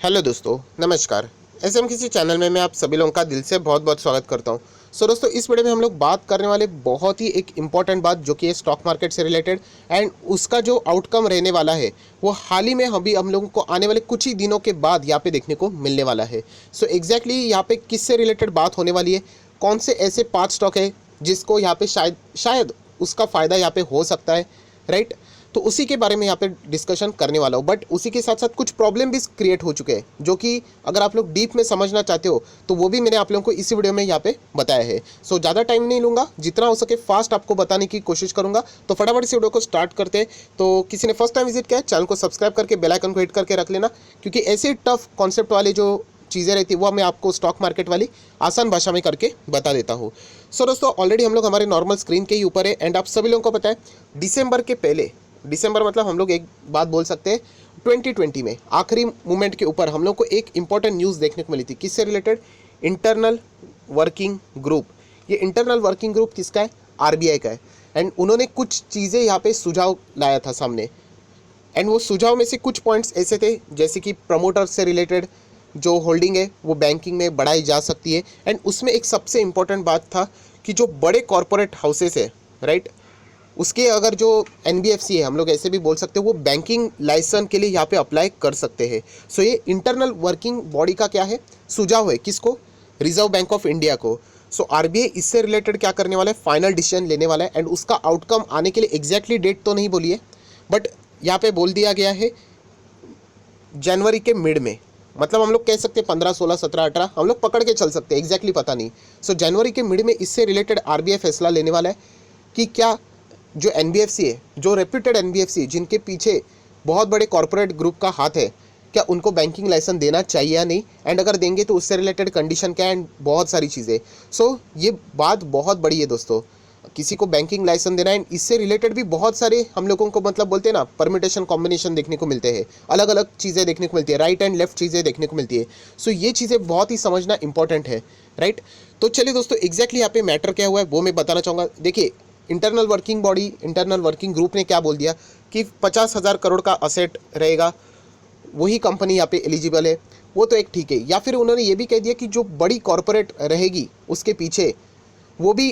Hello दोस्तों, नमस्कार। SM किसी चैनल में मैं आप सभी लोगों का दिल से बहुत बहुत स्वागत करता हूं। दोस्तों, इस वीडियो में हम लोग बात करने वाले बहुत ही एक इम्पॉर्टेंट बात जो कि है स्टॉक मार्केट से रिलेटेड एंड उसका जो आउटकम रहने वाला है वो हाल ही में हम लोगों को आने वाले कुछ ही दिनों के बाद यहाँ पे देखने को मिलने वाला है। एग्जैक्टली यहाँ पे किससे रिलेटेड बात होने वाली है, कौन से ऐसे 5 स्टॉक है जिसको यहाँ पे शायद उसका फ़ायदा यहाँ पे हो सकता है, राइट। तो उसी के बारे में यहाँ पे डिस्कशन करने वाला हूँ। बट उसी के साथ साथ कुछ प्रॉब्लम भी क्रिएट हो चुके हैं जो कि अगर आप लोग डीप में समझना चाहते हो तो वो भी मैंने आप लोगों को इसी वीडियो में यहाँ पे बताया है। ज़्यादा टाइम नहीं लूँगा, जितना हो सके फास्ट आपको बताने की कोशिश करूँगा। तो फटाफट इस वीडियो को स्टार्ट करते हैं। तो किसी ने फर्स्ट टाइम विजिट किया है, चैनल को सब्सक्राइब करके बेल आइकन को हिट करके रख लेना, क्योंकि ऐसे टफ कॉन्सेप्ट वाले जो चीज़ें रहती है वो मैं आपको स्टॉक मार्केट वाली आसान भाषा में करके बता देता हूँ। दोस्तों, ऑलरेडी हम लोग हमारे नॉर्मल स्क्रीन के ही ऊपर है एंड आप सभी लोगों को पता है दिसंबर के पहले, दिसंबर मतलब हम लोग एक बात बोल सकते हैं 2020 में आखिरी मोमेंट के ऊपर हम लोग को एक इंपॉर्टेंट न्यूज़ देखने को मिली थी। किससे रिलेटेड? Internal working group. ये इंटरनल वर्किंग ग्रुप किसका है? आरबीआई का है। एंड उन्होंने कुछ चीज़ें यहाँ पे सुझाव लाया था सामने, एंड वो सुझाव में से कुछ पॉइंट्स ऐसे थे जैसे कि प्रमोटर से रिलेटेड जो होल्डिंग है वो बैंकिंग में बढ़ाई जा सकती है। एंड उसमें एक सबसे इम्पोर्टेंट बात था कि जो बड़े कॉरपोरेट हाउसेस है, राइट, उसके अगर जो एनबीएफसी है, हम लोग ऐसे भी बोल सकते हैं, वो बैंकिंग लाइसेंस के लिए यहाँ पे अप्लाई कर सकते हैं। ये इंटरनल वर्किंग बॉडी का क्या है? सुझाव है। किसको? रिजर्व बैंक ऑफ इंडिया को। आरबीआई इससे रिलेटेड क्या करने वाला है? फाइनल डिसीजन लेने वाला है एंड उसका आउटकम आने के लिए एग्जैक्टली डेट तो नहीं बोली है, बट यहाँ पे बोल दिया गया है जनवरी के मिड में। मतलब हम लोग कह सकते हैं 15, 16, 17, 18 हम लोग पकड़ के चल सकते हैं, एग्जैक्टली पता नहीं। जनवरी के मिड में इससे रिलेटेड आरबीआई फैसला लेने वाला है कि क्या जो एनबीएफसी है, जो रेप्यूटेड एनबीएफसी है, जिनके पीछे बहुत बड़े कॉरपोरेट ग्रुप का हाथ है, क्या उनको बैंकिंग लाइसेंस देना चाहिए या नहीं, एंड अगर देंगे तो उससे रिलेटेड कंडीशन क्या है, एंड बहुत सारी चीज़ें। ये बात बहुत बड़ी है दोस्तों, किसी को बैंकिंग लाइसेंस देना है। इससे रिलेटेड भी बहुत सारे हम लोगों को मतलब बोलते हैं ना, परमिटेशन कॉम्बिनेशन देखने को मिलते हैं, अलग अलग चीज़ें देखने को मिलती है, राइट एंड लेफ्ट चीज़ें देखने को मिलती है। ये चीज़ें बहुत ही समझना इंपॉर्टेंट है, राइट। तो चलिए दोस्तों, एग्जैक्टली यहाँ पे मैटर क्या हुआ है वो मैं बताना चाहूँगा। देखिए, internal working body, internal working group ने क्या बोल दिया कि 50,000 करोड़ का असेट रहेगा, वही कंपनी यहाँ पे एलिजिबल है। वो तो एक ठीक है। या फिर उन्होंने ये भी कह दिया कि जो बड़ी कॉरपोरेट रहेगी उसके पीछे, वो भी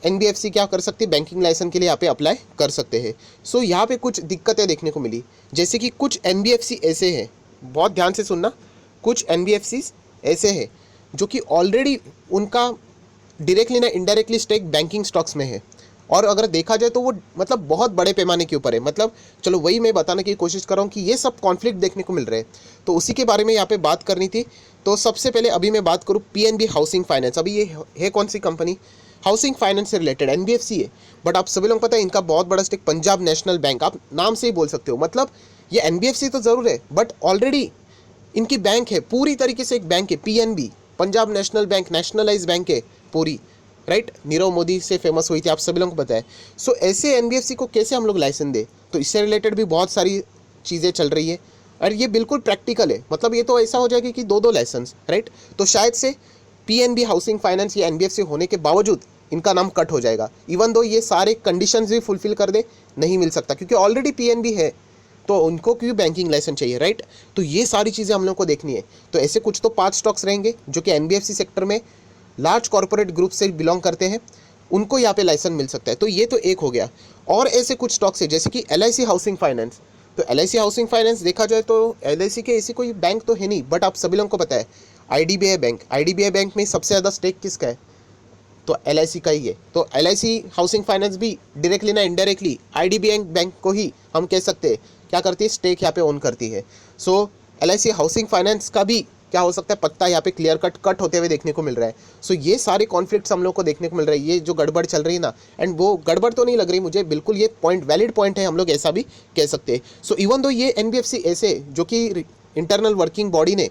एनबीएफसी क्या कर सकती है? बैंकिंग लाइसेंस के लिए यहाँ पे अप्लाई कर सकते हैं। यहाँ पे कुछ दिक्कतें देखने को मिली, जैसे कि कुछ एनबीएफसी ऐसे हैं, बहुत ध्यान से सुनना, कुछ एनबीएफसी ऐसे हैं जो कि ऑलरेडी उनका डायरेक्टली ना इनडायरेक्टली स्टेक बैंकिंग स्टॉक्स में है। और अगर देखा जाए तो वो मतलब बहुत बड़े पैमाने के ऊपर है। मतलब चलो, वही मैं बताने की कोशिश कर रहा हूँ कि ये सब कॉन्फ्लिक्ट देखने को मिल रहे हैं। तो उसी के बारे में यहाँ पे बात करनी थी। तो सबसे पहले अभी मैं बात करूँ पीएनबी हाउसिंग फाइनेंस। अभी ये है कौन सी कंपनी? हाउसिंग फाइनेंस से रिलेटेड एनबीएफसी है, बट आप सभी लोग पता है इनका बहुत बड़ा स्टेक पंजाब नेशनल बैंक, आप नाम से ही बोल सकते हो। मतलब ये एनबीएफसी तो ज़रूर है, बट ऑलरेडी इनकी बैंक है, पूरी तरीके से एक बैंक है PNB, Punjab national bank, nationalise bank है पूरी, राइट। नीरव मोदी से फेमस हुई थी, आप सभी लोगों को पता है। ऐसे एनबीएफसी को कैसे हम लोग लाइसेंस दे? तो इससे रिलेटेड भी बहुत सारी चीज़ें चल रही है और ये बिल्कुल प्रैक्टिकल है। मतलब ये तो ऐसा हो जाएगा कि दो लाइसेंस, राइट। तो शायद से पीएनबी हाउसिंग फाइनेंस या एनबीएफसी होने के बावजूद इनका नाम कट हो जाएगा, इवन दो ये सारे कंडीशंस भी फुलफिल कर दे, नहीं मिल सकता, क्योंकि ऑलरेडी पीएनबी है तो उनको क्यों बैंकिंग लाइसेंस चाहिए, राइट। तो ये सारी चीज़ें हम लोग को देखनी है। तो ऐसे कुछ तो 5 स्टॉक्स रहेंगे जो कि एनबीएफसी सेक्टर में लार्ज कॉर्पोरेट ग्रुप से बिलोंग करते हैं, उनको यहाँ पे लाइसेंस मिल सकता है। तो ये तो एक हो गया। और ऐसे कुछ स्टॉक्स है जैसे कि एलआईसी हाउसिंग फाइनेंस। तो एलआईसी हाउसिंग फाइनेंस देखा जाए तो एलआईसी के ऐसी कोई बैंक तो है नहीं, बट आप सभी लोगों को पता है आईडीबीआई बैंक, आईडीबीआई बैंक में सबसे ज़्यादा स्टेक किसका है? तो एलआईसी का ही है। तो एलआईसी हाउसिंग फाइनेंस भी डायरेक्टली ना इनडायरेक्टली आईडीबीआई बैंक को ही हम कह सकते हैं क्या करती है? स्टेक यहाँ पे ओन करती है। एलआईसी हाउसिंग फाइनेंस का भी क्या हो सकता है? पत्ता यहाँ पे क्लियर कट होते हुए देखने को मिल रहा है। ये सारे कॉन्फ्लिक्ट्स हम लोग को देखने को मिल रहा है, ये जो गड़बड़ चल रही है ना, एंड वो गड़बड़ तो नहीं लग रही मुझे, बिल्कुल ये पॉइंट वैलिड पॉइंट है, हम लोग ऐसा भी कह सकते हैं। इवन दो ये एनबीएफसी ऐसे जो कि इंटरनल वर्किंग बॉडी ने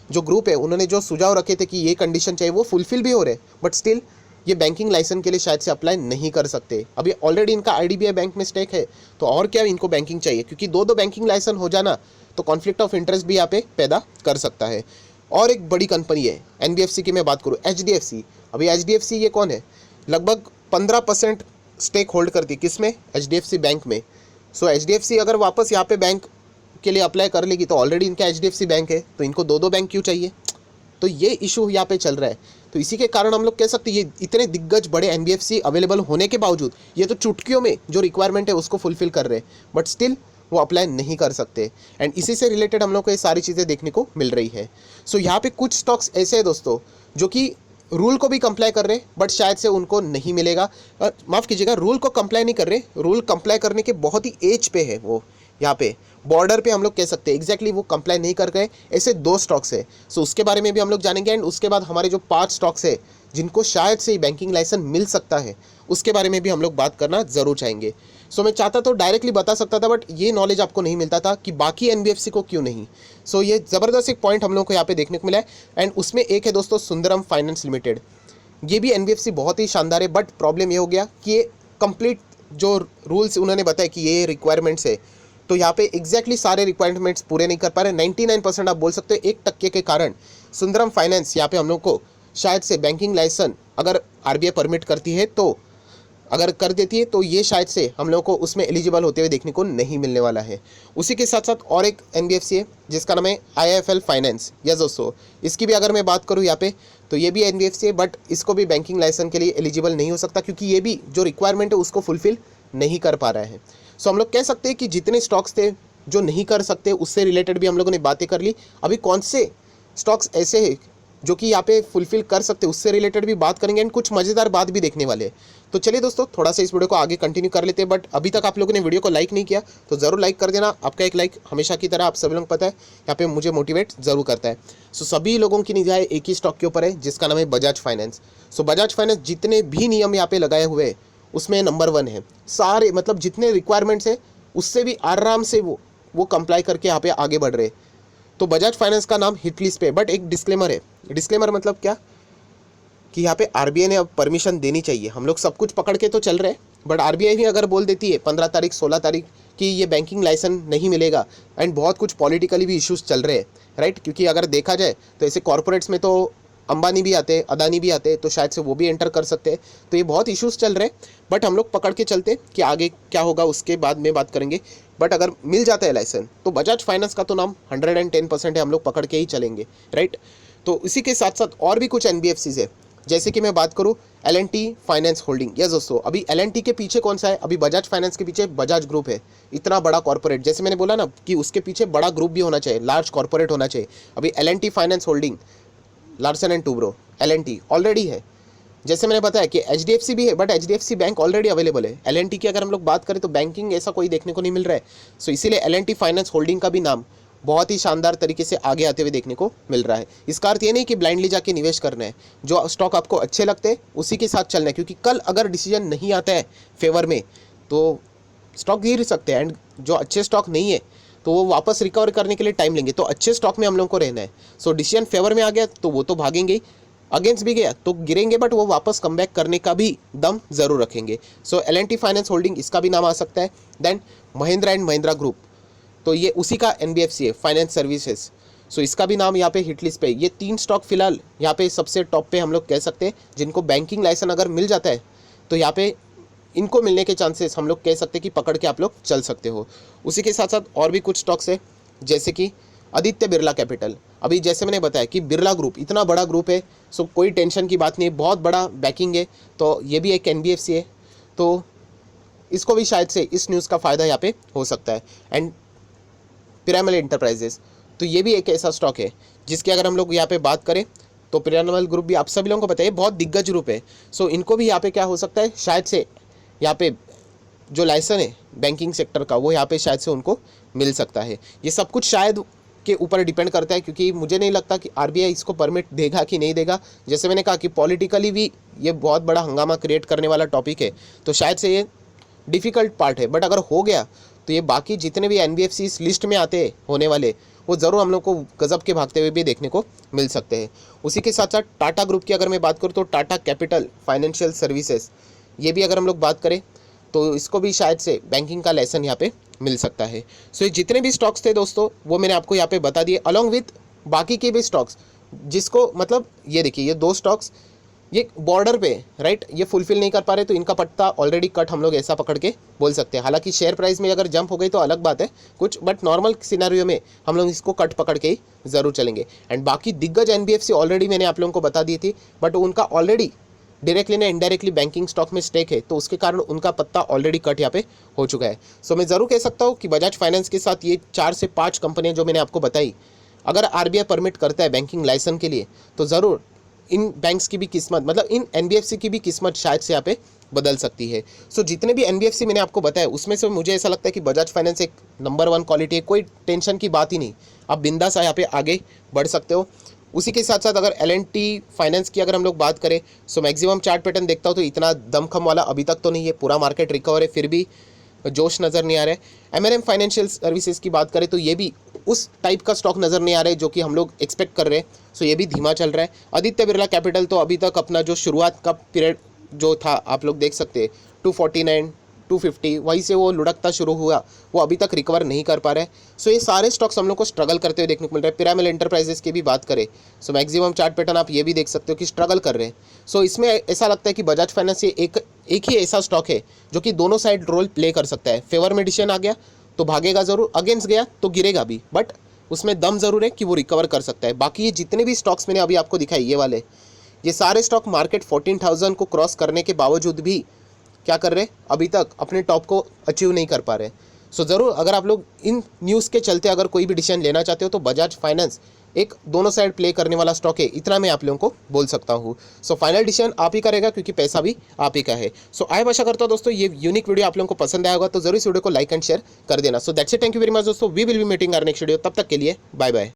जो ग्रुप है उन्होंने जो सुझाव रखे थे कि ये कंडीशन चाहिए वो फुलफिल भी हो रहे, बट स्टिल ये बैंकिंग लाइसेंस के लिए शायद से अप्लाई नहीं कर सकते। अभी ऑलरेडी इनका आईडीबीआई बैंक में स्टेक है, तो और क्या इनको बैंकिंग चाहिए? क्योंकि दो बैंकिंग लाइसेंस हो जाना तो कॉन्फ्लिक्ट ऑफ इंटरेस्ट भी यहाँ पे पैदा कर सकता है। और एक बड़ी कंपनी है एनबीएफसी की मैं बात करूँ, एचडीएफसी। अभी एचडीएफसी ये कौन है? लगभग 15% स्टेक होल्ड करती है किसमें? एचडीएफसी बैंक में। एचडीएफसी अगर वापस यहाँ पे बैंक के लिए अप्लाई कर लेगी तो ऑलरेडी इनका एचडीएफसी बैंक है, तो इनको दो दो बैंक क्यों चाहिए? तो ये इशू यहाँ पे चल रहा है। तो इसी के कारण हम लोग कह सकते हैं ये इतने दिग्गज बड़े एनबीएफसी अवेलेबल होने के बावजूद ये तो चुटकियों में जो रिक्वायरमेंट है उसको फुलफिल कर रहे हैं, बट स्टिल वो अप्लाई नहीं कर सकते। एंड इसी से रिलेटेड हम लोग को ये सारी चीज़ें देखने को मिल रही है। सो यहाँ पे कुछ स्टॉक्स ऐसे हैं दोस्तों जो कि रूल को भी कंप्लाई कर रहे हैं, बट शायद से उनको नहीं मिलेगा। माफ़ कीजिएगा, रूल को कंप्लाई नहीं कर रहे, रूल कंप्लाई करने के बहुत ही एज पे है, वो यहाँ पे बॉर्डर पे हम लोग कह सकते हैं एग्जैक्टली वो कंप्लाई नहीं कर गए। ऐसे 2 स्टॉक्स है। सो उसके बारे में भी हम लोग जानेंगे। एंड उसके बाद हमारे जो 5 स्टॉक्स है जिनको शायद से बैंकिंग लाइसेंस मिल सकता है, उसके बारे में भी हम लोग बात करना ज़रूर चाहेंगे। सो मैं चाहता तो डायरेक्टली बता सकता था, बट ये नॉलेज आपको नहीं मिलता था कि बाकी एनबीएफसी को क्यों नहीं। सो ये ज़बरदस्त एक पॉइंट हम लोग को यहाँ पे देखने को मिला है। एंड उसमें एक है दोस्तों सुंदरम फाइनेंस लिमिटेड। ये भी एनबीएफसी बहुत ही शानदार है, बट प्रॉब्लम ये हो गया कि ये कंप्लीट जो रूल्स उन्होंने बताया कि ये रिक्वायरमेंट्स है, तो यहाँ पे एग्जैक्टली सारे रिक्वायरमेंट्स पूरे नहीं कर पा रहे। 99% आप बोल सकते हो, 1% के कारण सुंदरम फाइनेंस यहाँ पे हम लोग को शायद से बैंकिंग लाइसेंस अगर आरबीआई परमिट करती है, तो अगर कर देती है तो ये शायद से हम लोग को उसमें एलिजिबल होते हुए देखने को नहीं मिलने वाला है। उसी के साथ साथ और एक एनबीएफसी है जिसका नाम है आईआईएफएल फाइनेंस या दोस्तों, इसकी भी अगर मैं बात करूँ यहाँ पे, तो ये भी एनबीएफसी है, बट इसको भी बैंकिंग लाइसेंस के लिए एलिजिबल नहीं हो सकता क्योंकि ये भी जो रिक्वायरमेंट है उसको फुलफिल नहीं कर पा रहा है। सो हम लोग कह सकते हैं कि जितने स्टॉक्स थे जो नहीं कर सकते उससे रिलेटेड भी हम लोगों ने बातें कर ली। अभी कौन से स्टॉक्स ऐसे हैं जो कि यहाँ पे फुलफिल कर सकते, उससे रिलेटेड भी बात करेंगे एंड कुछ मज़ेदार बात भी देखने वाले हैं। तो चलिए दोस्तों, थोड़ा सा इस वीडियो को आगे कंटिन्यू कर लेते हैं। बट अभी तक आप लोगों ने वीडियो को लाइक नहीं किया तो ज़रूर लाइक कर देना। आपका एक लाइक हमेशा की तरह आप सभी लोग पता है यहाँ पे मुझे मोटिवेट ज़रूर करता है। सो सभी लोगों की निगाह एक ही स्टॉक के ऊपर है जिसका नाम है बजाज फाइनेंस। सो बजाज फाइनेंस जितने भी नियम यहाँ पे लगाए हुए उसमें नंबर 1 है। सारे मतलब जितने रिक्वायरमेंट्स है उससे भी आराम से वो कंप्लाई करके यहाँ पे आगे बढ़ रहे। तो बजाज फाइनेंस का नाम हिट लिस्ट पे, बट एक डिस्क्लेमर है। डिस्क्लेमर मतलब क्या कि यहाँ पे आरबीआई ने अब परमिशन देनी चाहिए। हम लोग सब कुछ पकड़ के तो चल रहे हैं, बट आरबीआई भी अगर बोल देती है 15 तारीख 16 तारीख कि ये बैंकिंग लाइसेंस नहीं मिलेगा, एंड बहुत कुछ पॉलिटिकली भी इश्यूज चल रहे हैं, राइट। क्योंकि अगर देखा जाए तो ऐसे कॉर्पोरेट्स में तो अंबानी भी आते हैं, अदानी भी आते हैं, तो शायद से वो भी एंटर कर सकते हैं। तो ये बहुत इश्यूज चल रहे हैं, बट हम लोग पकड़ के चलते कि आगे क्या होगा उसके बाद में बात करेंगे। बट अगर मिल जाता है लाइसेंस तो बजाज फाइनेंस का तो नाम 110% है, हम लोग पकड़ के ही चलेंगे, राइट। तो इसी के साथ साथ और भी कुछ एनबीएफसीज है, जैसे कि मैं बात करूँ एल&टी फाइनेंस होल्डिंग। यस दोस्तों, अभी एल&टी के पीछे कौन सा है? अभी बजाज फाइनेंस के पीछे बजाज ग्रुप है। इतना बड़ा कॉर्पोरेट, जैसे मैंने बोला ना कि उसके पीछे बड़ा ग्रुप भी होना चाहिए, लार्ज कॉर्पोरेट होना चाहिए। अभी L&T finance holding, Larsen and Toubro, L&T already है। जैसे मैंने बताया कि एचडीएफसी भी है, but HDFC bank already available है। एल&टी की अगर हम लोग बात करें तो बैंकिंग ऐसा कोई देखने को नहीं मिल रहा है। सो इसीलिए एल&टी फाइनेंस होल्डिंग का भी नाम बहुत ही शानदार तरीके से आगे आते हुए देखने को मिल रहा है। इसका अर्थ ये नहीं कि ब्लाइंडली जाके निवेश करना है, जो स्टॉक आपको अच्छे लगते हैं उसी के साथ चलना है, क्योंकि कल अगर डिसीजन नहीं आता है फेवर में तो स्टॉक गिर सकते हैं। एंड जो अच्छे स्टॉक नहीं है तो वो वापस रिकवर करने के लिए टाइम लेंगे। तो अच्छे स्टॉक में हम लोग को रहना है। सो डिसीजन फेवर में आ गया तो वो तो भागेंगे ही, अगेंस्ट भी गया तो गिरेंगे, बट वो वापस कम बैक करने का भी दम जरूर रखेंगे। सो एल&टी फाइनेंस होल्डिंग, इसका भी नाम आ सकता है। Then Mahindra and Mahindra group, तो ये उसी का एनबीएफसी है, फाइनेंस सर्विसेज। सो इसका भी नाम यहाँ पे हिट लिस्ट पे। ये 3 स्टॉक फिलहाल यहाँ पे सबसे टॉप पे हम लोग कह सकते हैं, जिनको बैंकिंग लाइसेंस अगर मिल जाता है तो यहाँ पे इनको मिलने के चांसेस हम लोग कह सकते हैं कि पकड़ के आप लोग चल सकते हो। उसी के साथ साथ और भी कुछ स्टॉक्स है, जैसे कि आदित्य बिरला कैपिटल। अभी जैसे मैंने बताया कि बिरला ग्रुप इतना बड़ा ग्रुप है, सो कोई टेंशन की बात नहीं है, बहुत बड़ा बैकिंग है। तो ये भी एक एनबीएफसी है, तो इसको भी शायद से इस न्यूज़ का फ़ायदा यहाँ पे हो सकता है। एंड पिरामल एंटरप्राइजेस, तो ये भी एक ऐसा स्टॉक है जिसकी अगर हम लोग यहाँ पे बात करें तो पिरामल ग्रुप भी आप सभी लोगों को पता है बहुत दिग्गज ग्रुप है। सो इनको भी यहाँ पे क्या हो सकता है, शायद से यहाँ पे जो लाइसेंस है बैंकिंग सेक्टर का वो यहाँ पे शायद से उनको मिल सकता है। ये सब कुछ शायद के ऊपर डिपेंड करता है, क्योंकि मुझे नहीं लगता कि आरबीआई इसको परमिट देगा कि नहीं देगा। जैसे मैंने कहा कि पॉलिटिकली भी ये बहुत बड़ा हंगामा क्रिएट करने वाला टॉपिक है, तो शायद से ये डिफ़िकल्ट पार्ट है। बट अगर हो गया तो ये बाकी जितने भी एनबीएफसी इस लिस्ट में आते होने वाले, वो ज़रूर हम लोग को गजब के भागते हुए भी देखने को मिल सकते हैं। उसी के साथ साथ टाटा ग्रुप की अगर मैं बात करूँ तो टाटा कैपिटल फाइनेंशियल सर्विसेज, ये भी अगर हम लोग बात करें तो इसको भी शायद से बैंकिंग का लाइसेंस यहाँ पे मिल सकता है। सो ये जितने भी स्टॉक्स थे दोस्तों वो मैंने आपको यहाँ पे बता दिए, अलॉन्ग विथ बाकी के भी स्टॉक्स, जिसको मतलब ये देखिए ये 2 स्टॉक्स ये बॉर्डर पे राइट, ये फुलफिल नहीं कर पा रहे, तो इनका पट्टा ऑलरेडी कट हम लोग ऐसा पकड़ के बोल सकते हैं। हालांकि शेयर प्राइस में अगर जंप हो गई तो अलग बात है कुछ, बट नॉर्मल सिनेरियो में हम लोग इसको कट पकड़ के ही ज़रूर चलेंगे। एंड बाकी दिग्गज एनबीएफसी ऑलरेडी मैंने आप लोगों को बता दी थी, बट उनका ऑलरेडी डायरेक्टली ना इनडायरेक्टली बैंकिंग स्टॉक में स्टेक है, तो उसके कारण उनका पत्ता ऑलरेडी कट यहाँ पे हो चुका है। सो मैं ज़रूर कह सकता हूँ कि बजाज फाइनेंस के साथ ये 4 से 5 कंपनियाँ जो मैंने आपको बताई, अगर आरबीआई परमिट करता है बैंकिंग लाइसेंस के लिए, तो ज़रूर इन बैंक्स की भी किस्मत, मतलब इन एनबीएफसी की भी किस्मत शायद से यहाँ पे बदल सकती है। सो जितने भी एनबीएफसी मैंने आपको बताया उसमें से मुझे ऐसा लगता है कि बजाज फाइनेंस एक नंबर 1 क्वालिटी है, कोई टेंशन की बात ही नहीं, आप बिंदास यहाँ पे आगे बढ़ सकते हो। उसी के साथ साथ अगर L&T फाइनेंस की अगर हम लोग बात करें, सो मैक्सिमम चार्ट पैटर्न देखता हूँ तो इतना दमखम वाला अभी तक तो नहीं है, पूरा मार्केट रिकवर है, फिर भी जोश नज़र नहीं आ रहा है। M&M फाइनेंशियल सर्विसेज की बात करें तो ये भी उस टाइप का स्टॉक नज़र नहीं आ रहा है जो कि हम लोग एक्सपेक्ट कर रहे हैं, सो ये भी धीमा चल रहा है। आदित्य बिरला कैपिटल तो अभी तक अपना जो शुरुआत का पीरियड जो था आप लोग देख सकते हैं 249 250, वहीं से वो लुढ़कता शुरू हुआ, वो अभी तक रिकवर नहीं कर पा रहे हैं। सो ये सारे स्टॉक्स हम लोग को स्ट्रगल करते हुए देखने को मिल रहा है। पिरामिल एंटरप्राइजेस की भी बात करें, सो मैक्सिमम चार्ट पैटर्न आप ये भी देख सकते हो कि स्ट्रगल कर रहे हैं। सो इसमें ऐसा लगता है कि बजाज फाइनेंस ये एक ही ऐसा स्टॉक है जो कि दोनों साइड रोल प्ले कर सकता है। फेवर में डिसीजन आ गया तो भागेगा ज़रूर, अगेंस्ट गया तो गिरेगा भी, बट उसमें दम ज़रूर है कि वो रिकवर कर सकता है। बाकी ये जितने भी स्टॉक्स मैंने अभी आपको दिखाए ये वाले, ये सारे स्टॉक मार्केट 14,000 को क्रॉस करने के बावजूद भी क्या कर रहे हैं, अभी तक अपने टॉप को अचीव नहीं कर पा रहे। सो ज़रूर अगर आप लोग इन न्यूज़ के चलते अगर कोई भी डिसीजन लेना चाहते हो तो बजाज फाइनेंस एक दोनों साइड प्ले करने वाला स्टॉक है, इतना मैं आप लोगों को बोल सकता हूँ। सो फाइनल डिसीजन आप ही करेगा क्योंकि पैसा भी आप ही का है। सो आई आशा करता हूँ दोस्तों ये यूनिक वीडियो आप लोगों को पसंद आया होगा, तो जरूर इस वीडियो को लाइक एंड शेयर कर देना। So that's it, thank you very much दोस्तों, we will be meeting our next video, तब तक के लिए बाय बाय।